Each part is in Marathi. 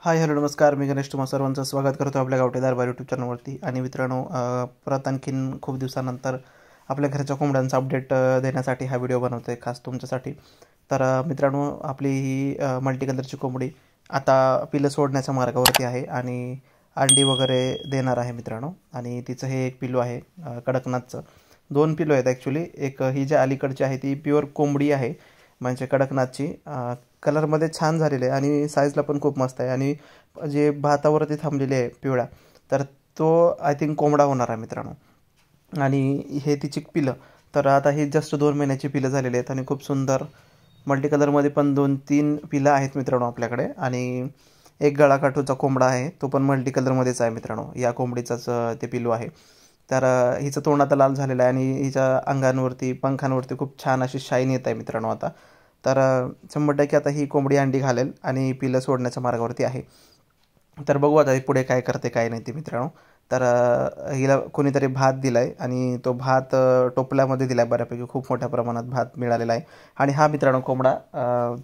हाय हॅलो नमस्कार, मी गणेश तुम्हा सर्वांचं स्वागत करतो आपल्या गावठी दरबार यूट्यूब चॅनलवरती. आणि मित्रांनो, परत आणखीन खूप दिवसानंतर आपल्या घरच्या कोंबड्यांचा अपडेट देण्यासाठी हा व्हिडिओ बनवतो आहे खास तुमच्यासाठी. तर मित्रांनो, आपली ही मल्टी कलरची कोंबडी आता पिलं सोडण्याच्या मार्गावरती आहे आणि अंडी वगैरे देणार आहे मित्रांनो. आणि तिचं हे एक पिलू आहे कडकनाथचं. 2 पिलू आहेत ॲक्च्युली. एक ही जी अलीकडची आहे ती प्युअर कोंबडी आहे, म्हणजे कडकनाथची. कलरमध्ये छान झालेले आहे आणि साईजला पण खूप मस्त आहे. आणि जे भातावरती थांबलेले आहे पिवळा, तर तो आय थिंक कोंबडा होणार आहे मित्रांनो. आणि हे तिची पिलं, तर आता ही जस्ट 2 महिन्याची पिलं झालेली आहेत आणि खूप सुंदर मल्टी कलरमध्ये पण 2-3 पिलं आहेत मित्रांनो आपल्याकडे. आणि एक गळाकाठूचा कोंबडा आहे, तो पण मल्टी कलरमध्येच आहे मित्रांनो. या कोंबडीचाच ते पिलू आहे. तर हिचं तोंड आता लाल झालेलं आहे आणि हिच्या अंगांवरती पंखांवरती खूप छान अशी शाईन येत आहे मित्रांनो आता. तर 100% आता ही कोंबडी अंडी घालेल आणि पिलं सोडण्याच्या मार्गावरती आहे. तर बघू आता पुढे काय करते काय नाही ते मित्रांनो. तर हिला कोणीतरी भात दिला आहे आणि तो भात टोपल्यामध्ये दिला आहे बऱ्यापैकी. खूप मोठ्या प्रमाणात भात मिळालेला आहे. आणि हा मित्रांनो कोंबडा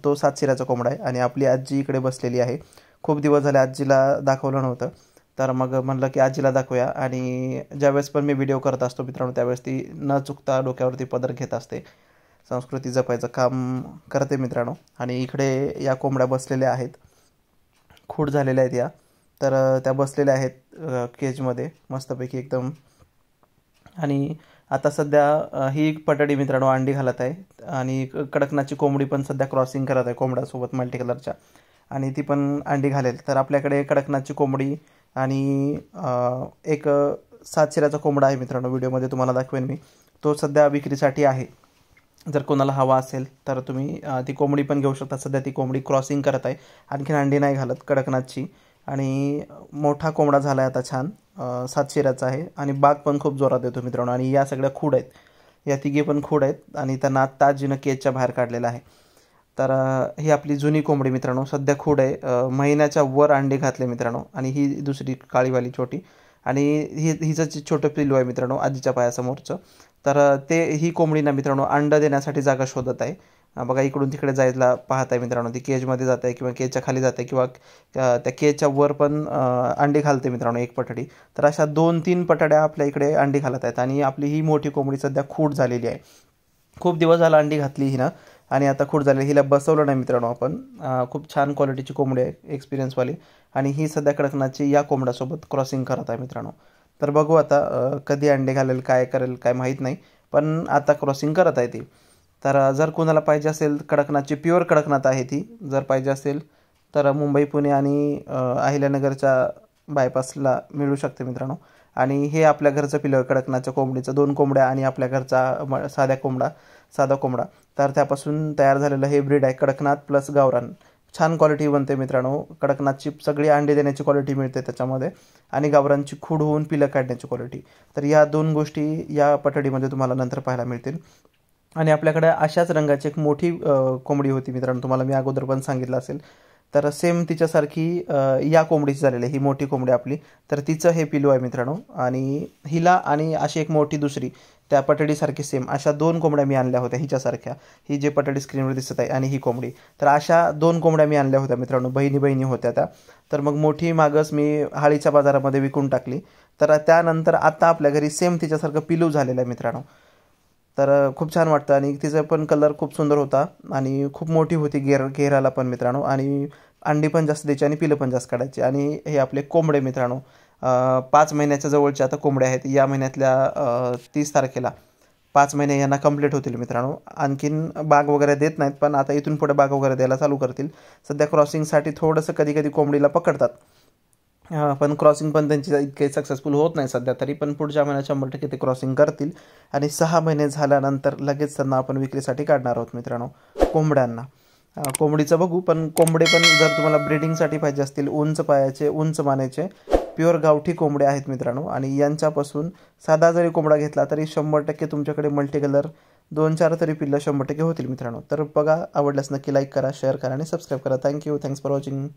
तो 7 शिराचा कोंबडा आहे. आणि आपली आजी इकडे बसलेली आहे. खूप दिवस झाले आजीला दाखवलं नव्हतं, तर मग म्हणलं की आजीला दाखवूया. आणि ज्यावेळेस पण मी व्हिडिओ करत असतो मित्रांनो, त्यावेळेस ती न चुकता डोक्यावरती पदर घेत असते. संस्कृती जपायचं काम करते मित्रांनो. आणि इकडे या कोंबड्या बसलेल्या आहेत, खूट झालेल्या आहेत या. तर त्या बसलेल्या आहेत केजमध्ये मस्तपैकी एकदम. आणि आता सध्या ही पटडी मित्रांनो अंडी घालत आहे. आणि कडकनाथची कोंबडी पण सध्या क्रॉसिंग करत आहे कोंबड्यासोबत मल्टी कलरच्या, आणि ती पण अंडी घालेल. तर आपल्याकडे कडकनाथची कोंबडी आणि एक 7 शिराचा कोंबडा आहे मित्रांनो, व्हिडिओमध्ये तुम्हाला दाखवेन मी. तो सध्या विक्रीसाठी आहे. जर कोणाला हवा असेल तर तुम्ही ती कोंबडी पण घेऊ शकता. सध्या ती कोंबडी क्रॉसिंग करत आहे, आणखीन अंडी नाही घालत कडकनाथची. आणि मोठा कोंबडा झाला आहे आता छान. 7 शिराचा आहे आणि बाग पण खूप जोरात येतो मित्रांनो. आणि या सगळ्या खूड आहेत, या तिघी पण खूड आहेत. आणि त्यांना आत्ता आजीनं केजच्या बाहेर काढलेलं आहे. तर ही आपली जुनी कोंबडी मित्रांनो सध्या खूड आहे. महिन्याच्या वर अंडे घातले मित्रांनो. आणि ही दुसरी काळीवाली छोटी. आणि हिचं जे छोटं पिल्लू आहे मित्रांनो आजीच्या पायासमोरचं, तर ही कोंबडी ना मित्रांनो अंडं देण्यासाठी जागा शोधत आहे. बघा इकडून तिकडे जायला पाहत आहे मित्रांनो. ती केजमध्ये जात आहे किंवा केजच्या खाली जाते किंवा त्या केजच्या वर पण अंडी घालते मित्रांनो एक पटडी. तर अशा 2-3 पटड्या आपल्या इकडे अंडी घालत आहेत. आणि आपली ही मोठी कोंबडी सध्या खूट झालेली आहे. खूप दिवस झाला अंडी घातली हिनं आणि आता खूट झाली. हिला बसवलं नाही मित्रांनो आपण. खूप छान क्वालिटीची कोंबडी आहे, एक्सपिरियन्सवाली. आणि ही सध्या कडकनाथची या कोंबड्यासोबत क्रॉसिंग करत आहे मित्रांनो. तर बघू आता कधी अंडे घालेल काय करेल काय माहीत नाही, पण आता क्रॉसिंग करत आहे ती. तर जर कोणाला पाहिजे असेल कडकनाथची, प्युअर कडकनाथ आहे ती, जर पाहिजे असेल तर मुंबई पुणे आणि अहिल्यानगरच्या बायपासला मिळू शकते मित्रांनो. आणि हे आपल्या घरचं पिलं कडकनाथच्या कोंबडीचं 2 कोंबड्या आणि आपल्या घरचा साधा कोंबडा. तर त्यापासून तयार झालेलं हे ब्रीड आहे कडकनाथ प्लस गावरान. छान क्वालिटी बनते मित्रांनो. कडकनाथची सगळी अंडी देण्याची क्वालिटी मिळते त्याच्यामध्ये, आणि गावरांची खूड होऊन पिलं काढण्याची क्वालिटी. तर या 2 गोष्टी या पटडीमध्ये तुम्हाला नंतर पाहायला मिळतील. आणि आपल्याकडे अशाच रंगाची एक मोठी कोंबडी होती मित्रांनो, तुम्हाला मी अगोदर पण सांगितलं असेल. तर सेम तिच्यासारखी या कोंबडीची झालेली आहे ही मोठी कोंबडी आपली. तर तिचं हे पिलू आहे मित्रांनो. आणि हिला आणि अशी एक मोठी दुसरी त्या पटडीसारखी सेम अशा 2 कोंबड्या मी आणल्या होत्या हिच्यासारख्या. ही जे पटडी स्क्रीनवर दिसत आहे आणि ही कोंबडी, तर अशा 2 कोंबड्या मी आणल्या होत्या मित्रांनो. बहिणी होत्या त्या. तर मग मोठी मागच मी हाळीच्या बाजारामध्ये विकून टाकली. तर त्यानंतर आता आपल्या घरी सेम तिच्यासारखं पिलू झालेलं आहे मित्रांनो. तर खूप छान वाटतं. आणि तिचा पण कलर खूप सुंदर होता आणि खूप मोठी होती घेराला पण मित्रांनो. आणि अंडी पण जास्त द्यायची आणि पिलं पण जास्त काढायची. आणि हे आपले कोंबडे मित्रांनो 5 महिन्याच्या जवळच्या आता कोंबड्या आहेत. या महिन्यातल्या 30 तारखेला 5 महिने यांना कंप्लीट होतील मित्रांनो. आणखीन बाग वगैरे देत नाहीत, पण आता इथून पुढे बाग वगैरे द्यायला चालू करतील. सध्या क्रॉसिंगसाठी थोडंसं कधी कोंबडीला पकडतात, पण क्रॉसिंग पण त्यांची इतके सक्सेसफुल होत नाही सध्या तरी. पण पुढच्या महिन्यात 100% ते क्रॉसिंग करतील. आणि 6 महिने झाल्यानंतर लगेच त्यांना आपण विक्रीसाठी काढणार आहोत मित्रांनो कोंबड्यांना. कोंबडीचं बघू, पण कोंबडे पण जर तुम्हाला ब्रीडिंगसाठी पाहिजे असतील, उंच पायाचे उंच मानेचे प्युअर गावठी कोंबडे आहेत मित्रांनो. आणि यांच्यापासून साधा जरी कोंबडा घेतला तरी 100% तुमच्याकडे मल्टी कलर 2-4 तरी पिल्लं 100% होतील मित्रांनो. तर बघा, आवडल्यास नक्की लाईक करा, शेअर करा आणि सबस्क्राईब करा. Thanks for watching.